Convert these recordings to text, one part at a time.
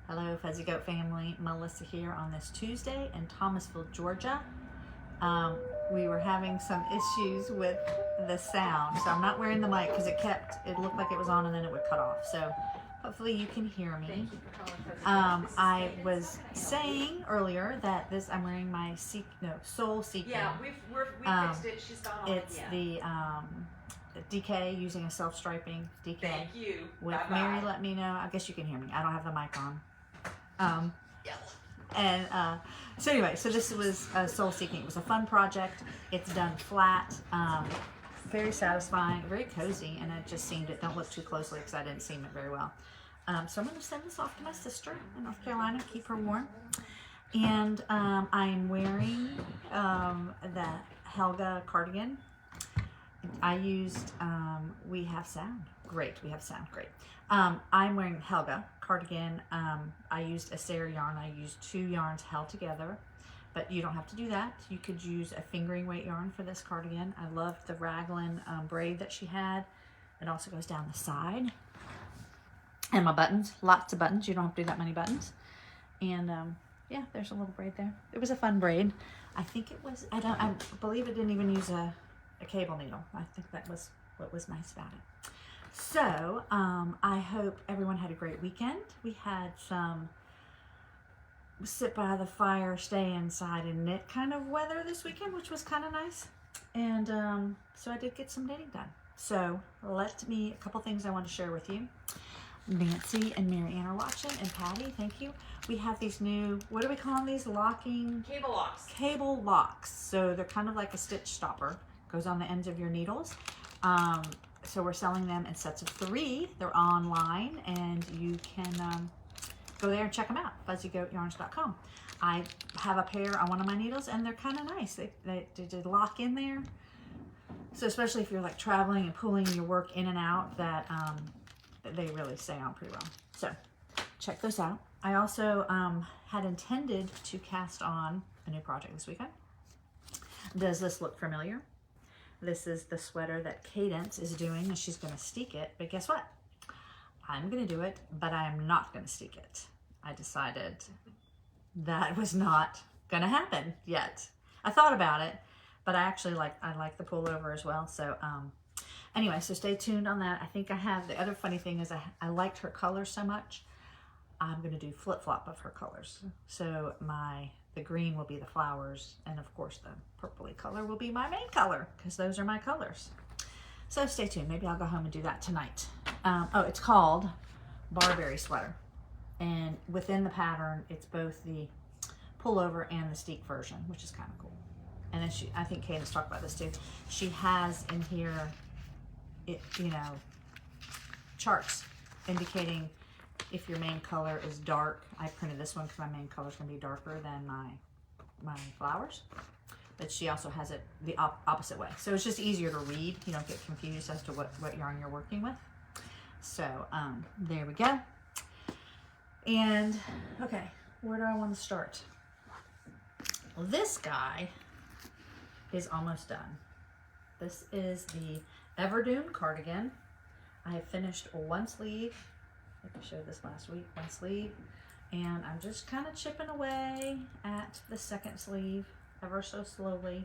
Hello, Fuzzy Goat family. Melissa here on this Tuesday in Thomasville, Georgia. We were having some issues with the sound, so I'm not wearing the mic because it looked like it was on and then it would cut off. So hopefully you can hear me. Thank you for calling Fuzzy Goat. I was saying earlier that I'm wearing my Soul Seeking. Yeah, we fixed it. She's got on it. It's Yeah. the DK, using a self-striping DK. Thank you. With Bye-bye. Mary, let me know. I guess you can hear me. I don't have the mic on. So anyway, so this was Soul Seeking. It was a fun project. It's done flat, very satisfying, very cozy, and it just seamed it. Don't look too closely because I didn't seam it very well. So I'm going to send this off to my sister in North Carolina, keep her warm. And I'm wearing the Helga cardigan. I used, we have sound. Great, we have sound, great. I'm wearing Helga cardigan. I used a Sarah yarn. I used 2 yarns held together, but you don't have to do that. You could use a fingering weight yarn for this cardigan. I loved the raglan braid that she had. It also goes down the side. And my buttons, lots of buttons. You don't have to do that many buttons. And yeah, there's a little braid there. It was a fun braid. I think it was, I believe it didn't even use a cable needle. I think that was what was nice about it. So I hope everyone had a great weekend. We had some sit by the fire, stay inside and knit kind of weather this weekend, which was kind of nice. And so I did get some knitting done. So a couple things I want to share with you. Nancy and Mary Ann are watching, and Patty, thank you. We have these new, what do we call them? These locking? Cable locks. Cable locks. So they're kind of like a stitch stopper. Goes on the ends of your needles. So we're selling them in sets of 3. They're online, and you can go there and check them out, fuzzygoatyarns.com. I have a pair on one of my needles, and they're kind of nice. They lock in there. So especially if you're like traveling and pulling your work in and out, that they really stay on pretty well. So check those out. I also had intended to cast on a new project this weekend. Does this look familiar? This is the sweater that Cadence is doing, and she's going to steek it. But guess what? I'm going to do it, but I'm not going to steek it. I decided that was not going to happen yet. I thought about it, but I like the pullover as well. So anyway, so stay tuned on that. I think I have, the other funny thing is I liked her color so much. I'm going to do flip-flop of her colors. So the green will be the flowers, and of course the purpley color will be my main color, because those are my colors. So stay tuned. Maybe I'll go home and do that tonight. Oh, it's called Barberry Sweater, and within the pattern it's both the pullover and the steek version, which is kind of cool. And then I think Cadence talked about this too. She has in here, charts indicating if your main color is dark. I printed this one because my main color is going to be darker than my flowers. But she also has it the opposite way. So it's just easier to read. You don't get confused as to what yarn you're working with. So there we go. And okay, where do I want to start? Well, this guy is almost done. This is the Evendoon Cardigan. I have finished 1 sleeve. I think I showed this last week, 1 sleeve. And I'm just kind of chipping away at the 2nd sleeve ever so slowly.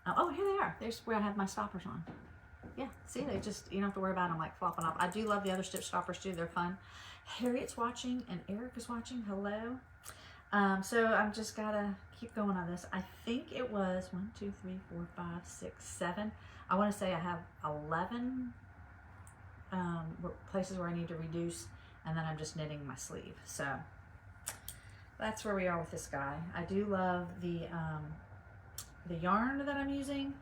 Oh, here they are. There's where I have my stoppers on. Yeah, see, they just, you don't have to worry about them like flopping off. I do love the other stitch stoppers too. They're fun. Harriet's watching and Eric is watching. Hello. So I'm just gotta keep going on this. I think it was 1, 2, 3, 4, 5, 6, 7. I want to say I have 11 places where I need to reduce, and then I'm just knitting my sleeve. So that's where we are with this guy. I do love the yarn that I'm using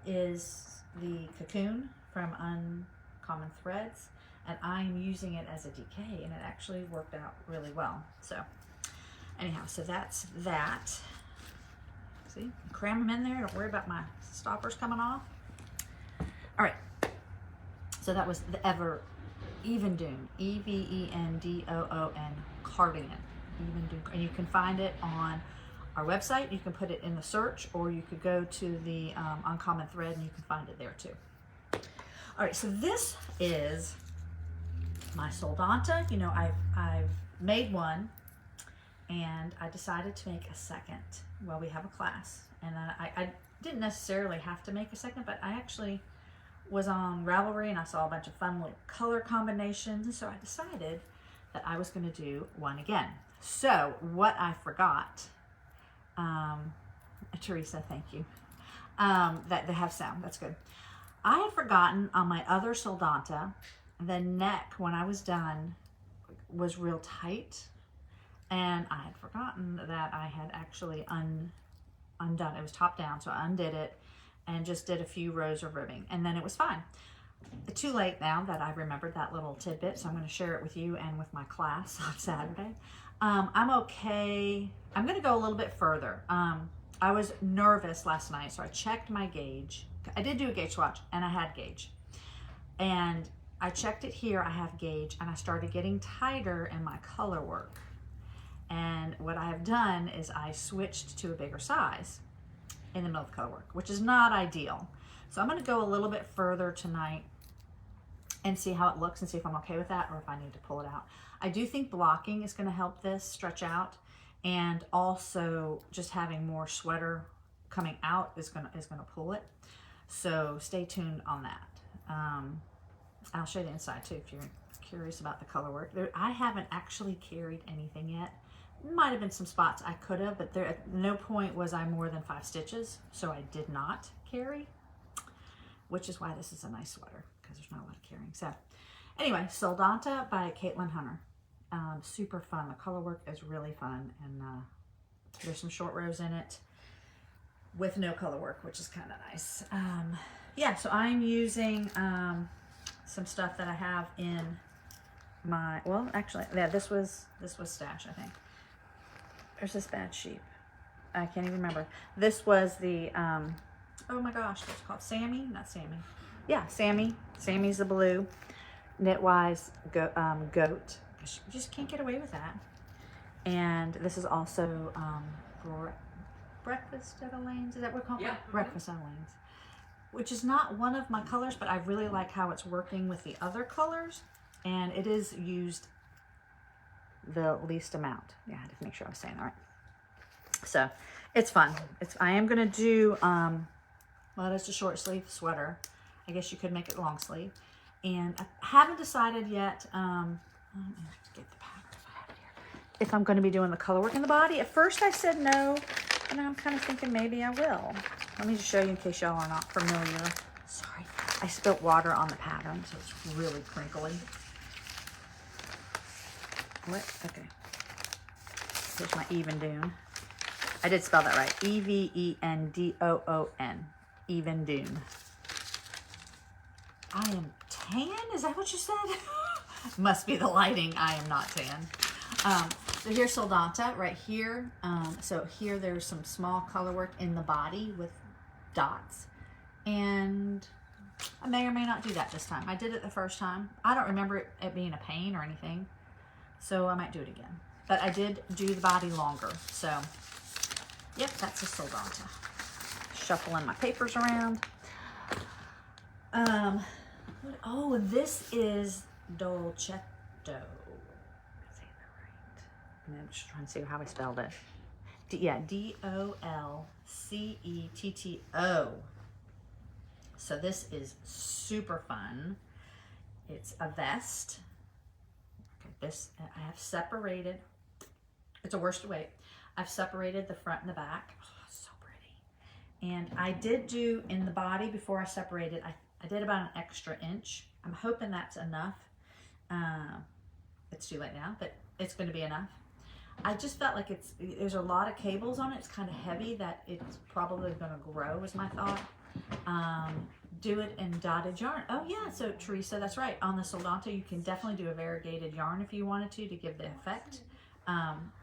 is the Cocoon from Uncommon Threads, and I'm using it as a DK, and it actually worked out really well. So anyhow, so that's that. See, cram them in there. Don't worry about my stoppers coming off. All right. So that was the Evendoon, Evendoon Cardigan. Evendoon, and you can find it on our website. You can put it in the search, or you could go to the Uncommon Thread and you can find it there too. All right, so this is my Soldotna. You know, I've made one and I decided to make a second. Well, we have a class, and I didn't necessarily have to make a second, but I actually was on Ravelry and I saw a bunch of fun little color combinations, so I decided that I was going to do one again. So what I forgot, Teresa, thank you, that they have sound, that's good. I had forgotten on my other Soldotna, the neck when I was done was real tight, and I had forgotten that I had actually undone. It was top down, so I undid it and just did a few rows of ribbing, and then it was fine. Too late now that I remembered that little tidbit, so I'm going to share it with you and with my class on Saturday. I'm okay. I'm going to go a little bit further. I was nervous last night, so I checked my gauge. I did do a gauge swatch, and I had gauge. And I checked it here, I have gauge, and I started getting tighter in my color work. And what I have done is I switched to a bigger size in the middle of color work, which is not ideal. So I'm going to go a little bit further tonight and see how it looks and see if I'm okay with that or if I need to pull it out. I do think blocking is going to help this stretch out, and also just having more sweater coming out is going to pull it. So stay tuned on that. I'll show you the inside too if you're curious about the color work. I haven't actually carried anything yet. Might have been some spots I could have, but there at no point was I more than 5 stitches, so I did not carry, which is why this is a nice sweater, because there's not a lot of carrying. So anyway, Soldotna by Caitlin Hunter. Super fun. The color work is really fun, and there's some short rows in it with no color work, which is kind of nice. Yeah, so I'm using some stuff that I have in my, well, actually, yeah, this was stash, I think. There's this bad sheep. I can't even remember. This was the, oh my gosh, what's it called? Sammy? Not Sammy. Yeah, Sammy. Sammy's the blue. Knitwise goat. You just can't get away with that. And this is also Breakfast at Elaine's. Is that what we call it? Yeah. Breakfast at Elaine's. Which is not one of my colors, but I really like how it's working with the other colors. And it is used the least amount. Yeah, I had to make sure I was saying that right. So it's fun. I am gonna do well, it's a short sleeve sweater. I guess you could make it long sleeve. And I haven't decided yet. I have to get the pattern if I have it here. If I'm going to be doing the color work in the body. At first I said no, and I'm kind of thinking maybe I will. Let me just show you in case y'all are not familiar. Sorry, I spilt water on the pattern, so it's really crinkly. What? Okay. Here's my Evendoon. I did spell that right. E-V-E-N-D-O-O-N. Evendoon. I am tan? Is that what you said? Must be the lighting. I am not tan. So here's Soldotna right here. So here there's some small color work in the body with dots. And I may or may not do that this time. I did it the first time. I don't remember it being a pain or anything. So I might do it again. But I did do the body longer. So, yep, that's a Soldotna. Shuffling my papers around. Oh, this is Dolcetto. Am I saying that right? I'm just trying to see how I spelled it. Yeah, D-O-L-C-E-T-T-O. So this is super fun. It's a vest. Okay, this I have separated. It's a worsted weight. I've separated the front and the back. Oh, it's so pretty. And I did do in the body before I separated. I did about an extra inch. I'm hoping that's enough. It's too late now, but it's going to be enough. I just felt like there's a lot of cables on it. It's kind of heavy that it's probably going to grow is my thought. Do it in dotted yarn. Oh yeah, so Teresa, that's right. On the Soldotna, you can definitely do a variegated yarn if you wanted to give the effect.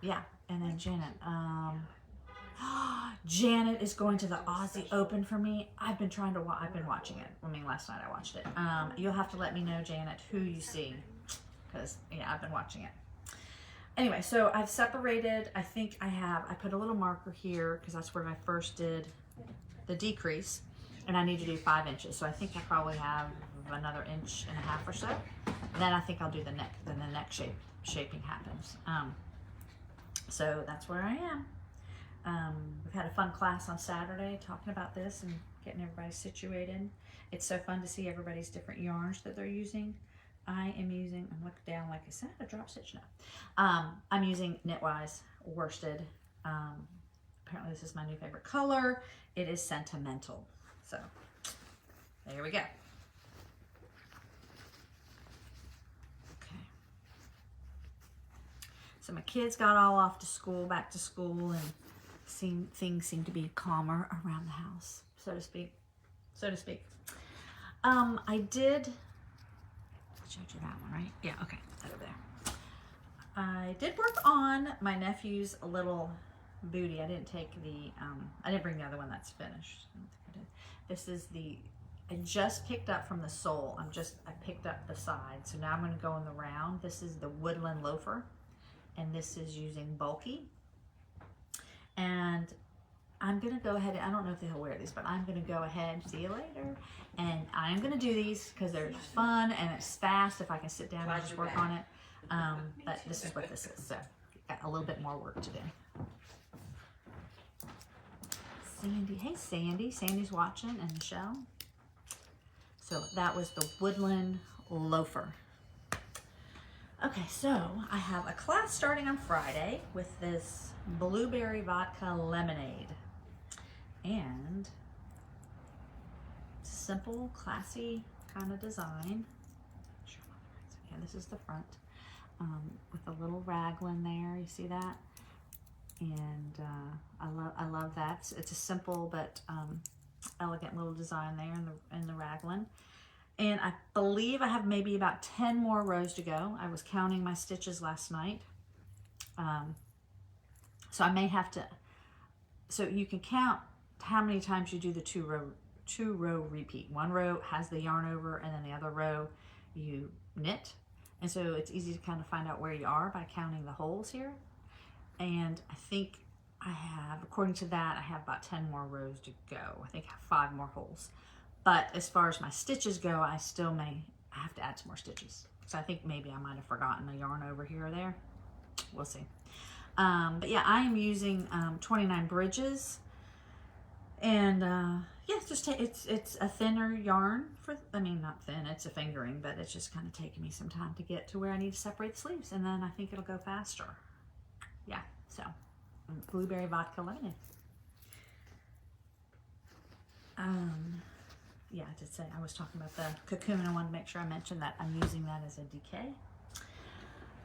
Yeah, and then Janet. Janet is going to the Aussie Open for me. I've been watching it. I mean, last night I watched it. You'll have to let me know, Janet, who you see, because yeah, I've been watching it. Anyway, so I've separated. I think I put a little marker here because that's where I first did the decrease, and I need to do 5 inches. So I think I probably have another 1.5 inches or so. Then I think I'll do the neck. Then the neck shaping happens. So that's where I am. We've had a fun class on Saturday talking about this and getting everybody situated. It's so fun to see everybody's different yarns that they're using. I am using, I'm looking down like I said, a drop stitch now. I'm using Knitwise worsted. Apparently this is my new favorite color. It is Sentimental. So there we go. Okay. So my kids got all off to school, back to school, and things seem to be calmer around the house, so to speak. I did, I showed you that one, right? Yeah, okay, over there. I did work on my nephew's little booty. I didn't take the, I didn't bring the other one that's finished. I don't think I did. This is the, I just picked up from the sole. I picked up the side. So now I'm going to go in the round. This is the Woodland Loafer, and this is using bulky. And I'm going to go ahead, I don't know if he'll wear these, but I'm going to go ahead, see you later. And I'm going to do these because they're fun and it's fast if I can sit down and just work on it. But this is what this is. So got a little bit more work to do. Sandy, hey Sandy. Sandy's watching, and Michelle. So that was the Woodland Loafer. Okay, so I have a class starting on Friday with this Blueberry Vodka Lemonade. And it's a simple, classy kind of design. Yeah, this is the front with a little raglan there. You see that? And I love that. It's a simple but elegant little design there in the raglan. And I believe I have maybe about 10 more rows to go. I was counting my stitches last night. So I may have to, so you can count how many times you do the two row repeat. One row has the yarn over, and then the other row you knit. And so it's easy to kind of find out where you are by counting the holes here. And I think I have, according to that, I have about 10 more rows to go. I think I have 5 more holes. But as far as my stitches go, I have to add some more stitches. So I think maybe I might have forgotten a yarn over here or there. We'll see. But yeah, I am using 29 bridges. And yeah, it's a thinner yarn for, I mean, not thin, it's a fingering, but it's just kind of taking me some time to get to where I need to separate the sleeves. And then I think it'll go faster. Yeah, so Blueberry Vodka Lemonade. Yeah, I did say I was talking about the cocoon. I wanted to make sure I mentioned that I'm using that as a DK.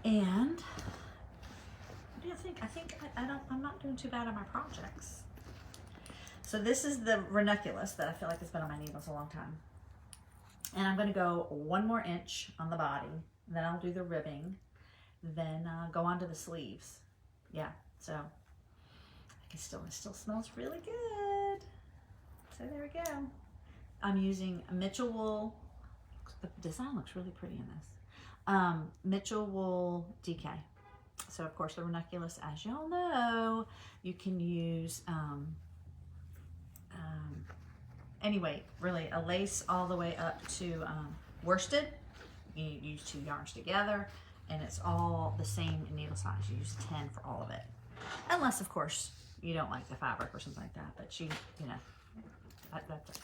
And what do you think? I think I'm not doing too bad on my projects. So this is the Ranunculus that I feel like has been on my needles a long time. And I'm going to go 1 more inch on the body. Then I'll do the ribbing. Then go on to the sleeves. Yeah, so it still smells really good. So there we go. I'm using Mitchell wool. The design looks really pretty in this. Mitchell wool DK. So of course the Ranunculus, as y'all know, you can use anyway, really a lace all the way up to worsted. You use 2 yarns together, and it's all the same needle size. You use 10 for all of it, unless of course you don't like the fabric or something like that. But you know.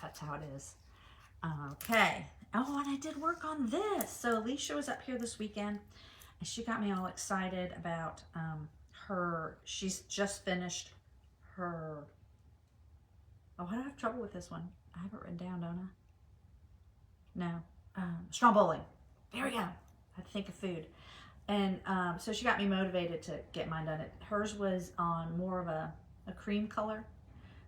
That's how it is. Okay. Oh, and I did work on this. So Alicia was up here this weekend, and she got me all excited about she's just finished her, oh, I have trouble with this one. I have it written down, don't I? No. Stromboli. There we go. I had to think of food. And so she got me motivated to get mine done. Hers was on more of a cream color.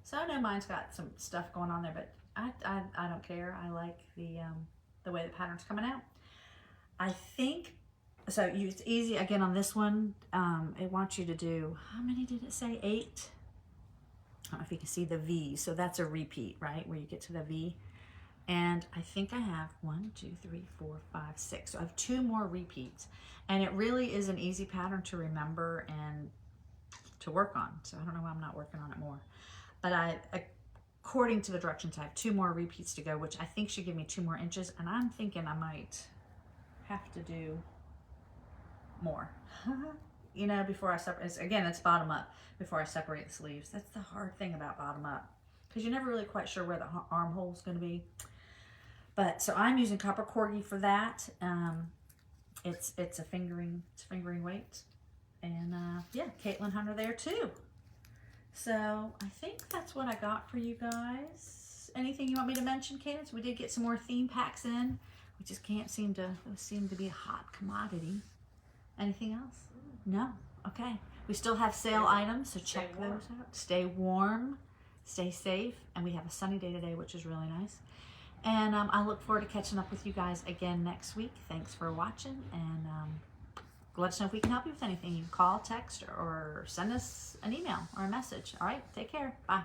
So I know mine's got some stuff going on there, but I don't care. I like the way the pattern's coming out. I think, so it's easy, again on this one, it wants you to do, how many did it say? 8? I don't know if you can see the V, so that's a repeat, right? Where you get to the V. And I think I have 1, 2, 3, 4, 5, 6. So I have 2 more repeats. And it really is an easy pattern to remember and to work on. So I don't know why I'm not working on it more. But according to the directions, I have 2 more repeats to go, which I think should give me 2 more inches. And I'm thinking I might have to do more. you know, before I separate. Again, it's bottom up before I separate the sleeves. That's the hard thing about bottom up, because you're never really quite sure where the armhole is going to be. But so I'm using copper corgi for that. It's a fingering weight, and yeah, Caitlin Hunter there too. So I think that's what I got for you guys. Anything you want me to mention, Candace? We did get some more theme packs in. We just can't seem to be a hot commodity. Anything else? No. Okay. We still have sale items, so check those out. Stay warm, stay safe, and we have a sunny day today, which is really nice. And I look forward to catching up with you guys again next week. Thanks for watching, and let us know if we can help you with anything. You can call, text, or send us an email or a message. All right, take care. Bye.